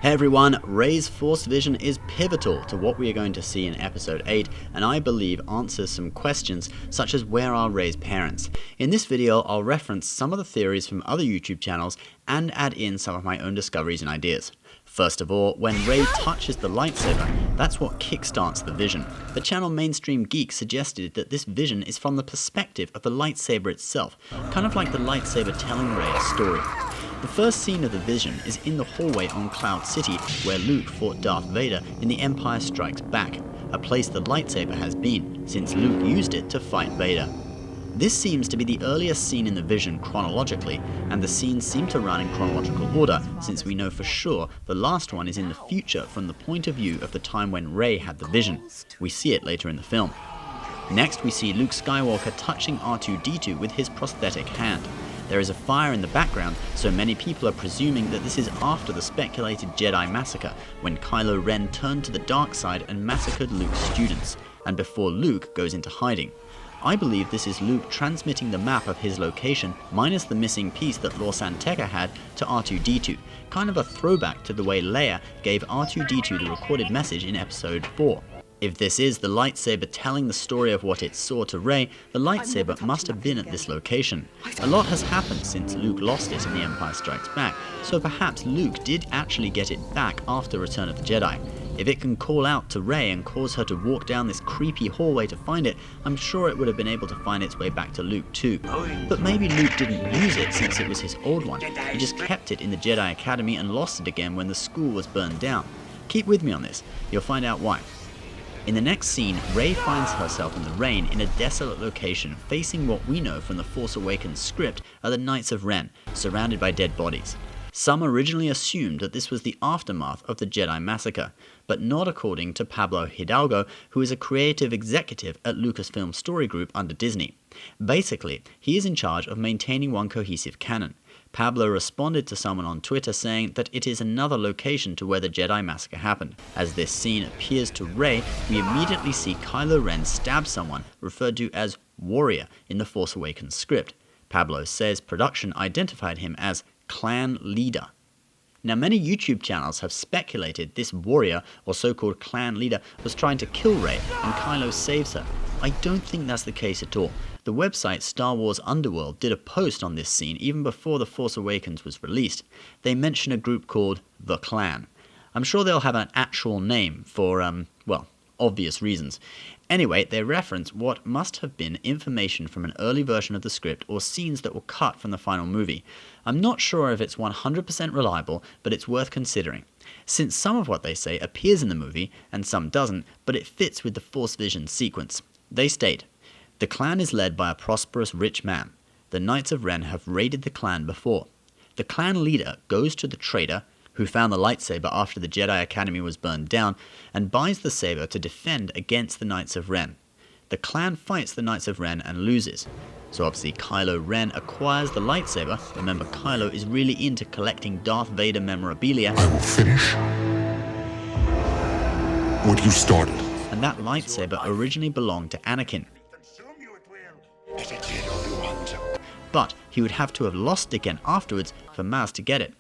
Hey everyone, Rey's Force vision is pivotal to what we are going to see in episode 8, and I believe answers some questions such as where are Rey's parents. In this video I'll reference some of the theories from other YouTube channels and add in some of my own discoveries and ideas. First of all, when Rey touches the lightsaber, that's what kickstarts the vision. The channel Mainstream Geek suggested that this vision is from the perspective of the lightsaber itself, kind of like the lightsaber telling Rey a story. The first scene of the vision is in the hallway on Cloud City where Luke fought Darth Vader in The Empire Strikes Back, a place the lightsaber has been, since Luke used it to fight Vader. This seems to be the earliest scene in the vision chronologically, and the scenes seem to run in chronological order, since we know for sure the last one is in the future from the point of view of the time when Rey had the vision. We see it later in the film. Next we see Luke Skywalker touching R2-D2 with his prosthetic hand. There is a fire in the background, so many people are presuming that this is after the speculated Jedi massacre, when Kylo Ren turned to the dark side and massacred Luke's students, and before Luke goes into hiding. I believe this is Luke transmitting the map of his location, minus the missing piece that Lor San Tekka had, to R2-D2, kind of a throwback to the way Leia gave R2-D2 the recorded message in episode 4. If this is the lightsaber telling the story of what it saw to Rey, the lightsaber must have been at this location. A lot has happened since Luke lost it in The Empire Strikes Back, so perhaps Luke did actually get it back after Return of the Jedi. If it can call out to Rey and cause her to walk down this creepy hallway to find it, I'm sure it would have been able to find its way back to Luke too. But maybe Luke didn't use it since it was his old one. He just kept it in the Jedi Academy and lost it again when the school was burned down. Keep with me on this, you'll find out why. In the next scene, Rey finds herself in the rain in a desolate location facing what we know from the Force Awakens script are the Knights of Ren, surrounded by dead bodies. Some originally assumed that this was the aftermath of the Jedi Massacre, but not according to Pablo Hidalgo, who is a creative executive at Lucasfilm Story Group under Disney. Basically, he is in charge of maintaining one cohesive canon. Pablo responded to someone on Twitter saying that it is another location to where the Jedi Massacre happened. As this scene appears to Rey, we immediately see Kylo Ren stab someone, referred to as Warrior in the Force Awakens script. Pablo says production identified him as Clan Leader. Now many YouTube channels have speculated this warrior, or so-called clan leader, was trying to kill Rey and Kylo saves her. I don't think that's the case at all. The website Star Wars UNDEWORLD did a post on this scene even before The Force Awakens was released. They mention a group called The Clan. I'm sure they'll have an actual name for, obvious reasons. Anyway, they reference what must have been information from an early version of the script or scenes that were cut from the final movie. I'm not sure if it's 100% reliable, but it's worth considering, since some of what they say appears in the movie and some doesn't, but it fits with the Force Vision sequence. They state, "The clan is led by a prosperous rich man. The Knights of Ren have raided the clan before. The clan leader goes to the trader, who found the lightsaber after the Jedi Academy was burned down, and buys the saber to defend against the Knights of Ren. The clan fights the Knights of Ren and loses. So obviously Kylo Ren acquires the lightsaber. Remember, Kylo is really into collecting Darth Vader memorabilia. I will finish what you started. And that lightsaber originally belonged to Anakin. But he would have to have lost it again afterwards for Maz to get it.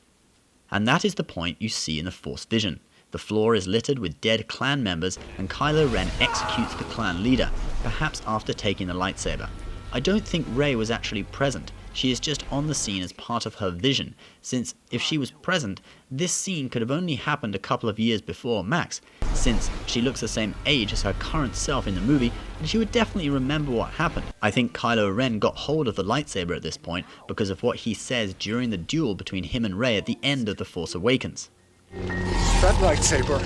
And that is the point you see in the Force Vision. The floor is littered with dead clan members and Kylo Ren executes the clan leader, perhaps after taking the lightsaber. I don't think Rey was actually present. She is just on the scene as part of her vision, since if she was present, this scene could have only happened a couple of years before Max, since she looks the same age as her current self in the movie, and she would definitely remember what happened. I think Kylo Ren got hold of the lightsaber at this point because of what he says during the duel between him and Rey at the end of The Force Awakens. That lightsaber,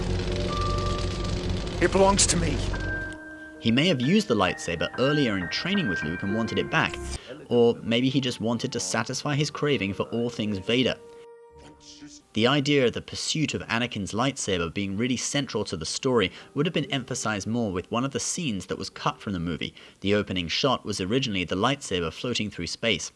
it belongs to me. He may have used the lightsaber earlier in training with Luke and wanted it back, or maybe he just wanted to satisfy his craving for all things Vader. The idea of the pursuit of Anakin's lightsaber being really central to the story would have been emphasized more with one of the scenes that was cut from the movie. The opening shot was originally the lightsaber floating through space.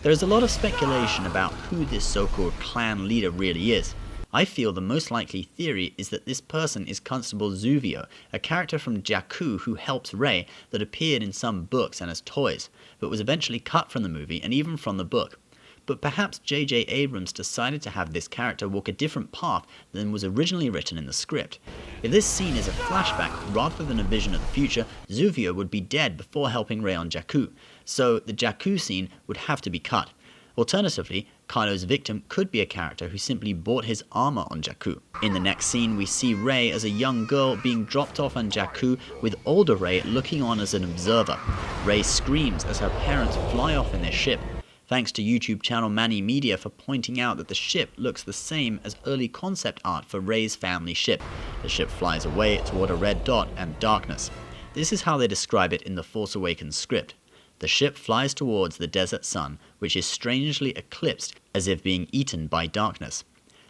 There is a lot of speculation about who this so-called clan leader really is. I feel the most likely theory is that this person is Constable ZUVIO, a character from Jakku who helps Rey that appeared in some books and as toys, but was eventually cut from the movie and even from the book. but perhaps J.J. Abrams decided to have this character walk a different path than was originally written in the script. If this scene is a flashback rather than a vision of the future, ZUVIO would be dead before helping Rey on Jakku, so the Jakku scene would have to be cut. Alternatively, Kylo's victim could be a character who simply bought his armor on Jakku. In the next scene, we see Rey as a young girl being dropped off on Jakku, with older Rey looking on as an observer. Rey screams as her parents fly off in their ship. Thanks to YouTube channel MANYY for pointing out that the ship looks the same as early concept art for Rey's family ship. The ship flies away toward a red dot and darkness. This is how they describe it in the Force Awakens script. The ship flies towards the desert sun, which is strangely eclipsed as if being eaten by darkness.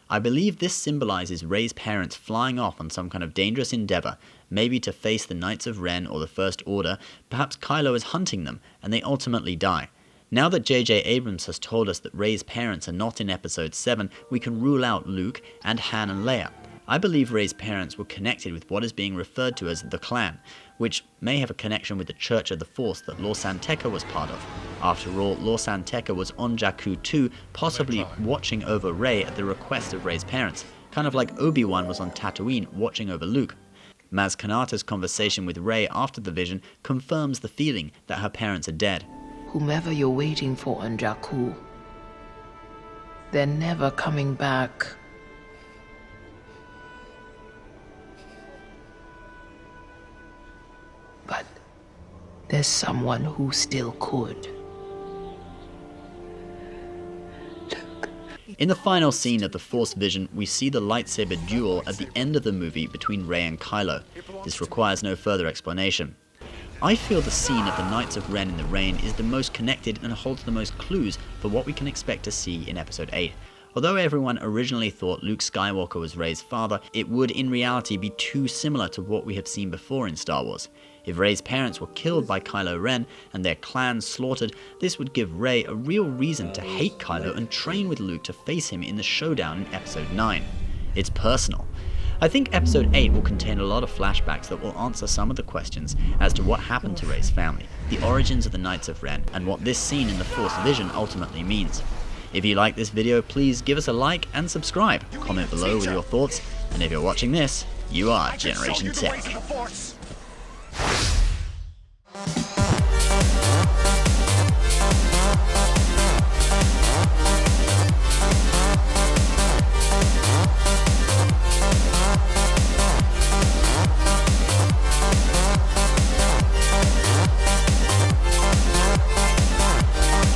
I believe this symbolizes Rey's parents flying off on some kind of dangerous endeavor, maybe to face the Knights of Ren or the First Order. Perhaps Kylo is hunting them, and they ultimately die. Now that J.J. Abrams has told us that Rey's parents are not in Episode 7, we can rule out Luke and Han and Leia. I believe Rey's parents were connected with what is being referred to as the Clan, which may have a connection with the Church of the Force that Lor San Tekka was part of. After all, Lor San Tekka was on Jakku too, possibly watching over Rey at the request of Rey's parents, kind of like Obi-Wan was on Tatooine watching over Luke. Maz Kanata's conversation with Rey after the vision confirms the feeling that her parents are dead. Whomever you're waiting for on Jakku, they're never coming back. But there's someone who still could. In the final scene of the Force Vision, we see the lightsaber duel at the end of the movie between Rey and Kylo. This requires no further explanation. I feel the scene of the Knights of Ren in the rain is the most connected and holds the most clues for what we can expect to see in Episode 8. Although everyone originally thought Luke Skywalker was Rey's father, it would in reality be too similar to what we have seen before in Star Wars. If Rey's parents were killed by Kylo Ren and their clans slaughtered, this would give Rey a real reason to hate Kylo and train with Luke to face him in the showdown in Episode 9. It's personal. I think Episode 8 will contain a lot of flashbacks that will answer some of the questions as to what happened to Rey's family, the origins of the Knights of Ren, and what this scene in the Force Vision ultimately means. If you like this video, please give us a like and subscribe. Comment below with your thoughts, and if you're watching this, you are Generation Tech.